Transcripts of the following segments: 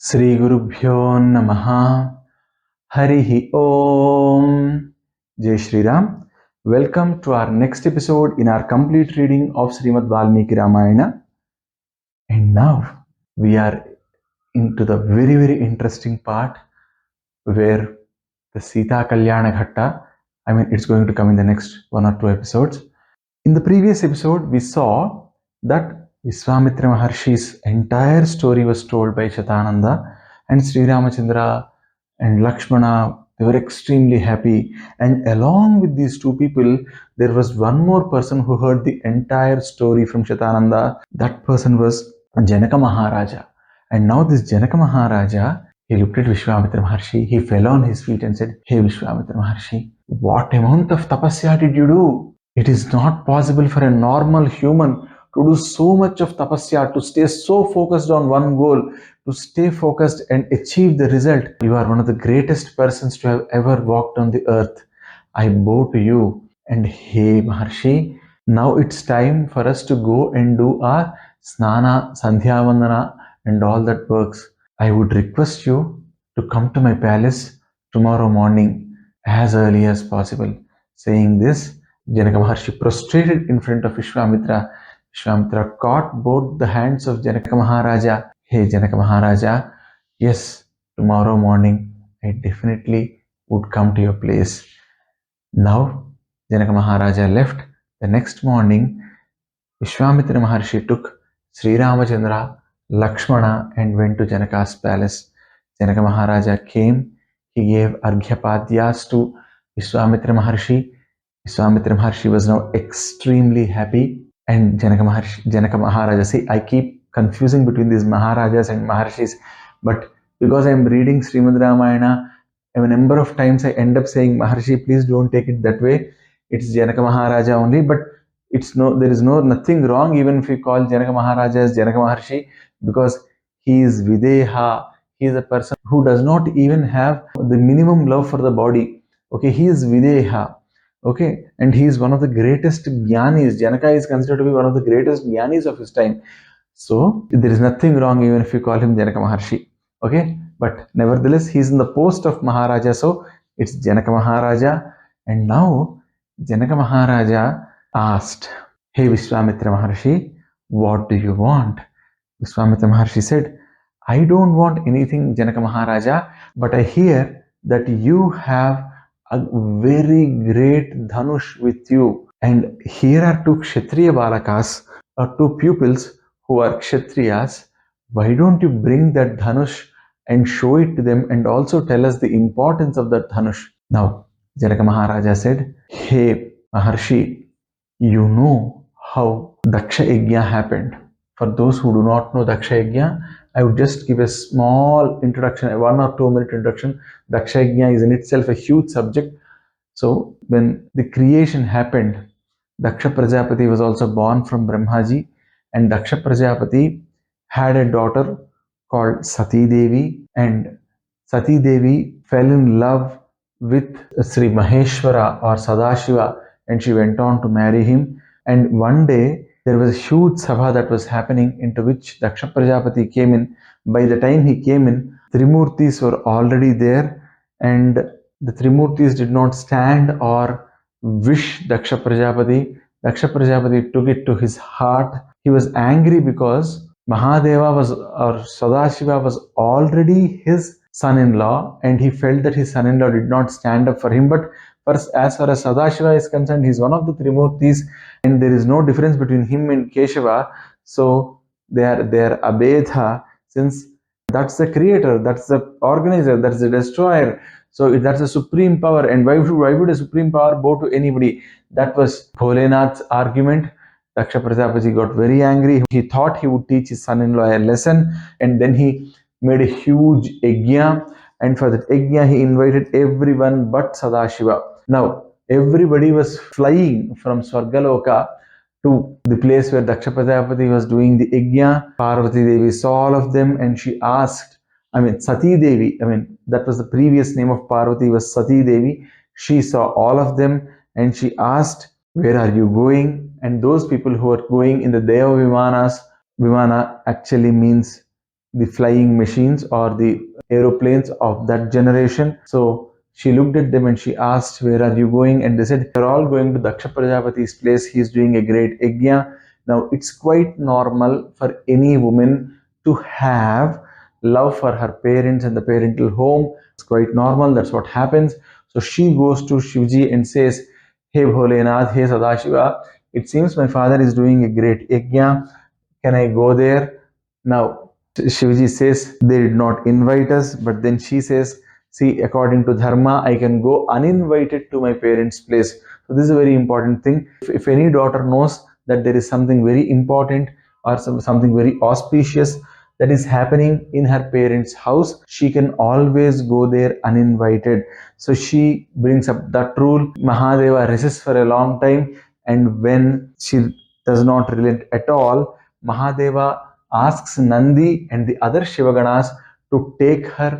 Sri Gurubhyo Namaha Harihi Om Jai Shri Ram. Welcome to our next episode in our complete reading of Srimad Valmiki Ramayana. And now we are into the very interesting part where the Sita Kalyana Ghatta, it's going to come in the next 1 or 2 episodes. In the previous episode, we saw that Vishwamitra Maharshi's entire story was told by Shatananda, and Sri Ramachandra and Lakshmana, they were extremely happy. And along with these two people, there was one more person who heard the entire story from Shatananda. That person was Janaka Maharaja. And now this Janaka Maharaja, he looked at Vishwamitra Maharshi, he fell on his feet and said, "Hey Vishwamitra Maharshi, what amount of tapasya did you do? It is not possible for a normal human to do so much of tapasya, to stay so focused on one goal, to stay focused and achieve the result. You are one of the greatest persons to have ever walked on the earth. I bow to you. And hey Maharshi, now it's time for us to go and do our snana, sandhya vandana and all that works. I would request you to come to my palace tomorrow morning as early as possible." Saying this, Janaka Maharshi prostrated in front of Vishwamitra. Vishwamitra caught both the hands of Janaka Maharaja. "Hey Janaka Maharaja, yes, tomorrow morning I definitely would come to your place." Now Janaka Maharaja left. The next morning, Vishwamitra Maharshi took Sri Ramachandra, Lakshmana and went to Janaka's palace. Janaka Maharaja came. He gave Arghyapadyas to Vishwamitra Maharshi. Vishwamitra Maharshi was now extremely happy. And Janaka Maharaja, see, I keep confusing between these Maharajas and Maharshis, but because I am reading Srimad Ramayana, a number of times I end up saying Maharshi, please don't take it that way. It's Janaka Maharaja only, but there is nothing wrong even if we call Janaka Maharaja as Janaka Maharshi, because he is Videha. He is a person who does not even have the minimum love for the body. Okay, he is Videha. Okay, and he is one of the greatest Jnanis. Janaka is considered to be one of the greatest Jnanis of his time. So there is nothing wrong even if we call him Janaka Maharshi. Okay, but nevertheless, he is in the post of Maharaja, so it's Janaka Maharaja. And now Janaka Maharaja asked, "Hey Vishwamitra Maharshi, what do you want?" Vishwamitra Maharshi said, "I don't want anything, Janaka Maharaja, but I hear that you have a very great dhanush with you. And here are two Kshatriya Balakas, or two pupils who are Kshatriyas. Why don't you bring that dhanush and show it to them and also tell us the importance of that dhanush?" Now, Janaka Maharaja said, "Hey Maharshi, you know how Daksha Yagna happened. For those who do not know Daksha Yagna, I would just give a small introduction, a 1 or 2 minute introduction. Daksha Yagna is in itself a huge subject. So when the creation happened, Daksha Prajapati was also born from Brahmaji, and Daksha Prajapati had a daughter called Sati Devi, and Sati Devi fell in love with Sri Maheshwara or Sadashiva, and she went on to marry him. And one day there was a huge sabha that was happening, into which Daksha Prajapati came in. By the time he came in, Trimurtis were already there, and the Trimurtis did not stand or wish Daksha Prajapati. Daksha Prajapati took it to his heart. He was angry because Mahadeva or Sadashiva was already his son-in-law, and he felt that his son-in-law did not stand up for him. But as far as Sadashiva is concerned, he is one of the Trimurtis, and there is no difference between him and Keshava. So they are Abedha, since that's the creator, that's the organizer, that's the destroyer. So that's the supreme power. And why would a supreme power bow to anybody? That was Bholenath's argument. Daksha Prajapati got very angry. He thought he would teach his son-in-law a lesson, and then he made a huge yajna, and for that yajna he invited everyone but Sadashiva. Now everybody was flying from Swargaloka to the place where Daksha Prajapati was doing the yajna. Parvati Devi saw all of them, and she asked, Sati Devi, that was the previous name of Parvati, was Sati Devi. She saw all of them, and she asked, "Where are you going?" And those people who are going in the Deva Vimanas, Vimana actually means the flying machines or the aeroplanes of that generation. So she looked at them and she asked, "Where are you going?" And they said, "We're all going to Daksha Prajapati's place. He's doing a great yajna." Now, it's quite normal for any woman to have love for her parents and the parental home. It's quite normal. That's what happens. So she goes to Shivji and says, "Hey Bholenath, hey Sadashiva, it seems my father is doing a great yajna. Can I go there?" Now, Shivji says, "They did not invite us," but then she says, "See, according to Dharma, I can go uninvited to my parents' place." So, this is a very important thing. If any daughter knows that there is something very important or something very auspicious that is happening in her parents' house, she can always go there uninvited. So, she brings up that rule. Mahadeva resists for a long time, and when she does not relent at all, Mahadeva asks Nandi and the other Shivaganas to take her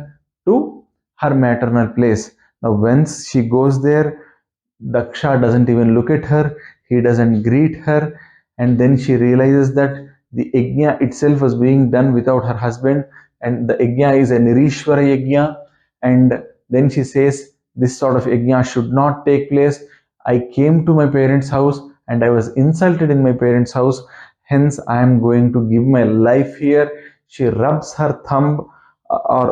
to her maternal place. Now, once she goes there, Daksha doesn't even look at her, he doesn't greet her, and then she realizes that the yajna itself was being done without her husband, and the yajna is a Nirishwara yajna. And then she says, "This sort of yajna should not take place. I came to my parents' house and I was insulted in my parents' house, hence I am going to give my life here." She rubs her thumb or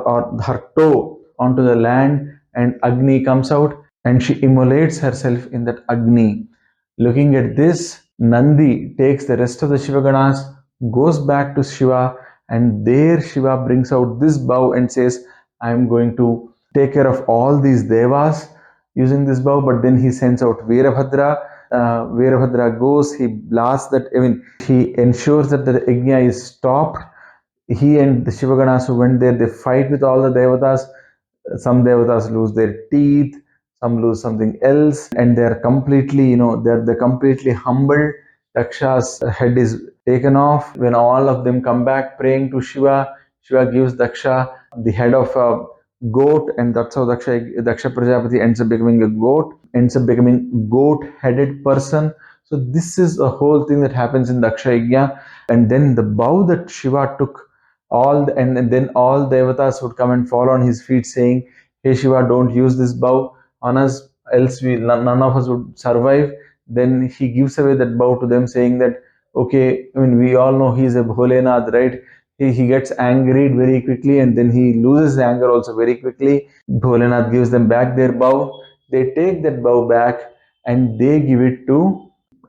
her toe onto the land, and Agni comes out and she immolates herself in that Agni. Looking at this, Nandi takes the rest of the Shivaganas, goes back to Shiva, and there Shiva brings out this bow and says, "I am going to take care of all these devas using this bow." But then he sends out Veerabhadra. Veerabhadra goes, he blasts that, he ensures that the yajna is stopped. He and the Shivaganas who went there, they fight with all the devatas. Some devatas lose their teeth, some lose something else, and they're completely, they're completely humbled. Daksha's head is taken off. When all of them come back praying to Shiva, Shiva gives Daksha the head of a goat, and that's how Daksha Prajapati ends up becoming a goat, ends up becoming goat-headed person. So this is a whole thing that happens in Daksha Yagna. And then the bow that Shiva took, and then all devatas would come and fall on his feet saying, "Hey Shiva, don't use this bow on us, else none of us would survive." Then he gives away that bow to them, saying that, okay, we all know he's a Bholenath, right? He gets angry very quickly, and then he loses anger also very quickly. Bholenath gives them back their bow. They take that bow back and they give it to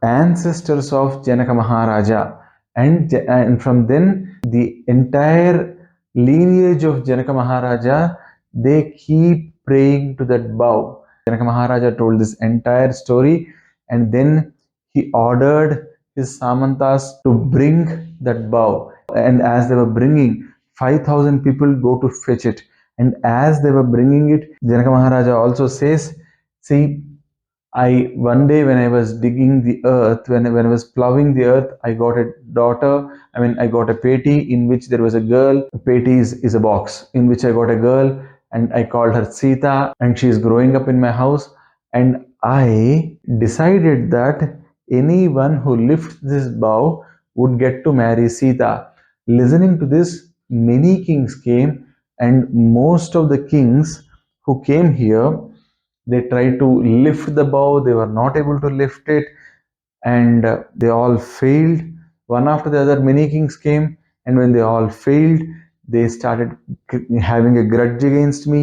ancestors of Janaka Maharaja. And from then, the entire lineage of Janaka Maharaja, they keep praying to that bow. Janaka Maharaja told this entire story, and then he ordered his Samantas to bring that bow. And as they were bringing, 5,000 people go to fetch it. And as they were bringing it, Janaka Maharaja also says, "See, one day when I was digging the earth, when I was plowing the earth, I got a daughter. I got a peti in which there was a girl. A peti is a box in which I got a girl, and I called her Sita, and she is growing up in my house. And I decided that anyone who lifts this bow would get to marry Sita." Listening to this, many kings came, and most of the kings who came here, they tried to lift the bow, they were not able to lift it, and they all failed. One after the other, many kings came, and when they all failed, they started having a grudge against me,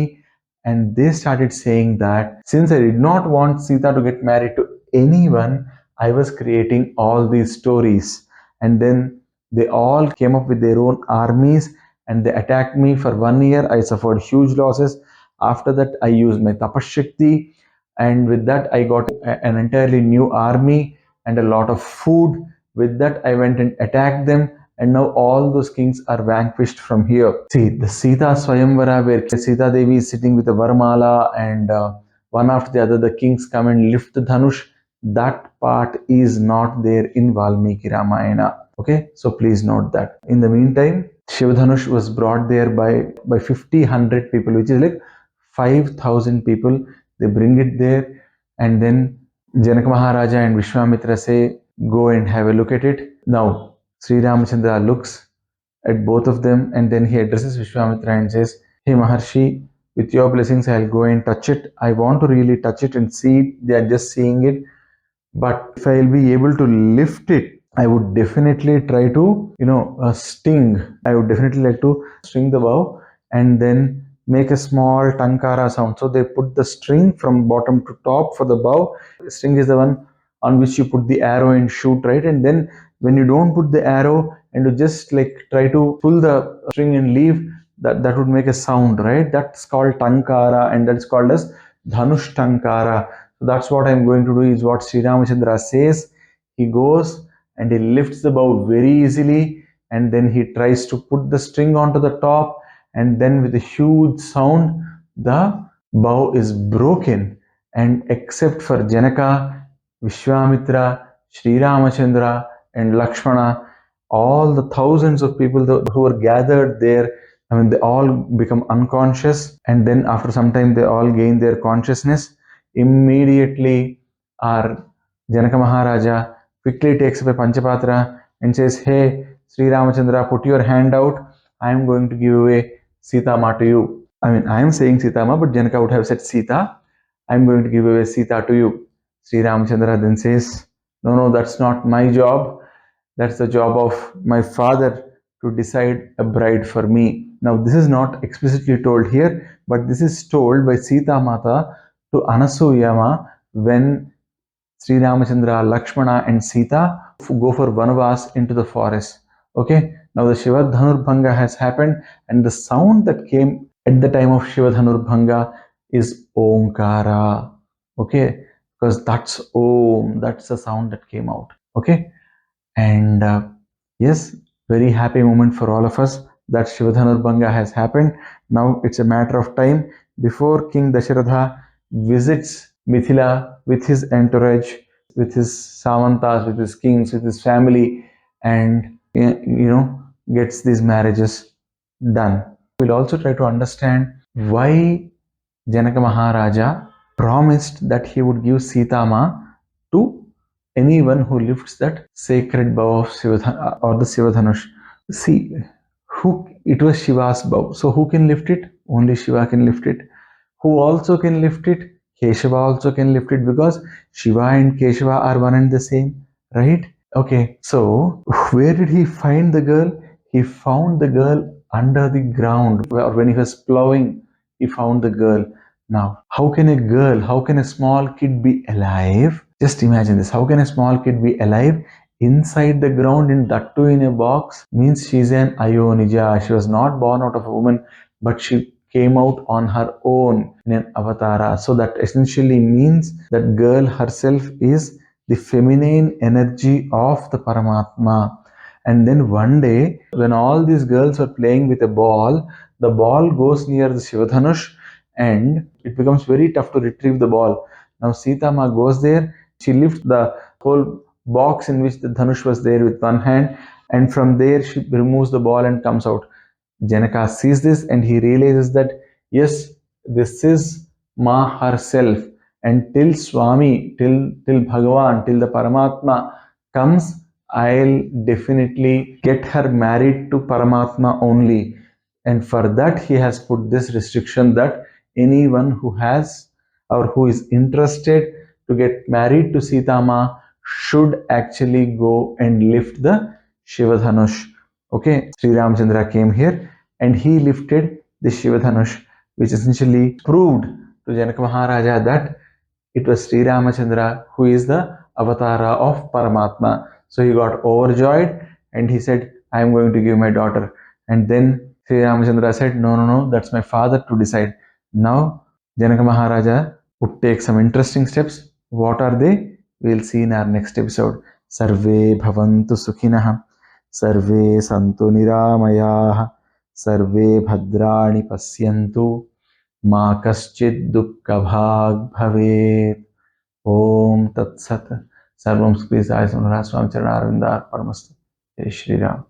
and they started saying that since I did not want Sita to get married to anyone, I was creating all these stories. And then they all came up with their own armies and they attacked me for 1 year. I suffered huge losses. After that, I used my tapashakti, and with that, I got an entirely new army and a lot of food. With that, I went and attacked them, and now all those kings are vanquished from here. See, the Sita Swayamvara, where Sita Devi is sitting with a Varmala, and one after the other, the kings come and lift the Dhanush. That part is not there in Valmiki Ramayana. Okay, so please note that. In the meantime, Sivadhanush was brought there by 50 100 people, which is like 5,000 people. They bring it there, and then Janaka Maharaja and Vishwamitra say, "Go and have a look at it." Now, Sri Ramachandra looks, at both of them, and then he addresses Vishwamitra and says, "Hey Maharshi, with your blessings, I'll go and touch it. I want to really touch it and see it. They are just seeing it. But if I'll be able to lift it, I would definitely try to, sting. I would definitely like to string the bow and then make a small tankara sound." So they put the string from bottom to top for the bow. The string is the one on which you put the arrow and shoot, right? And then when you don't put the arrow and you just like try to pull the string and leave, that would make a sound, right? That's called tankara, and that's called as dhanush tankara. So that's what I'm going to do, is what Sri Ramachandra says. He goes and he lifts the bow very easily, and then he tries to put the string onto the top, and then with a huge sound, the bow is broken. And except for Janaka, Vishwamitra, Sri Ramachandra, and Lakshmana, all the thousands of people who were gathered there, I mean, they all become unconscious, and then after some time, they all gain their consciousness. Immediately, our Janaka Maharaja quickly takes up a Panchapatra and says, "Hey, Sri Ramachandra, put your hand out. I am going to give away Sita Ma to you." I mean, I am saying Sita Ma, but Janaka would have said Sita. I am going to give away Sita to you. Sri Ramachandra then says, "No, no, that's not my job. That's the job of my father to decide a bride for me." Now, this is not explicitly told here, but this is told by Sita Mata to Anasuyama when Sri Ramachandra, Lakshmana, and Sita go for Vanavas into the forest. Okay, now the Sivadhanurbhanga has happened, and the sound that came at the time of Sivadhanurbhanga is Omkara. Okay, because that's Om, that's the sound that came out. Okay, and yes, very happy moment for all of us that Sivadhanurbhanga has happened. Now it's a matter of time before King Dasharatha visits Mithila with his entourage, with his samantas, with his kings, with his family, and gets these marriages done. We'll also try to understand why Janaka Maharaja promised that he would give Sitama to anyone who lifts that sacred bow of Siva or the Sivadhanush. See, it was Shiva's bow. So who can lift it? Only Shiva can lift it. Who also can lift it? Keshava also can lift it, because Shiva and Keshava are one and the same, right? Okay, so where did he find the girl? He found the girl under the ground, or when he was plowing, he found the girl. Now, how can a small kid be alive? Just imagine this. How can a small kid be alive inside the ground, in that too in a box? Means she's an Ayonija. She was not born out of a woman, but she came out on her own in an avatara. So that essentially means that girl herself is the feminine energy of the Paramatma. And then one day, when all these girls are playing with a ball, the ball goes near the Sivadhanush and it becomes very tough to retrieve the ball. Now Sita Ma goes there, she lifts the whole box in which the Dhanush was there with one hand, and from there she removes the ball and comes out. Janaka sees this and he realizes that yes, this is Ma herself, and till Swami, till Bhagavan, till the Paramatma comes, I'll definitely get her married to Paramatma only. And for that, he has put this restriction that anyone who has or who is interested to get married to Sitama should actually go and lift the Shivadhanush. Okay, Sri Ramachandra came here and he lifted the Shivadhanush, which essentially proved to Janaka Maharaja that it was Sri Ramachandra who is the avatara of Paramatma. So he got overjoyed and he said, I am going to give my daughter. And then Sri Ramachandra said, no, no, no, that's my father to decide. Now Janaka Maharaja would take some interesting steps. What are they? We'll see in our next episode. Sarve bhavantu sukhinah, sarve santu niramayah, sarve bhadrani pasyantu, ma kaschid dukkha bhag bhavet. Om Tat Sat. Sarvam Skrisa Swami Charana Arvindar Paramastu. Jai Shri Ram.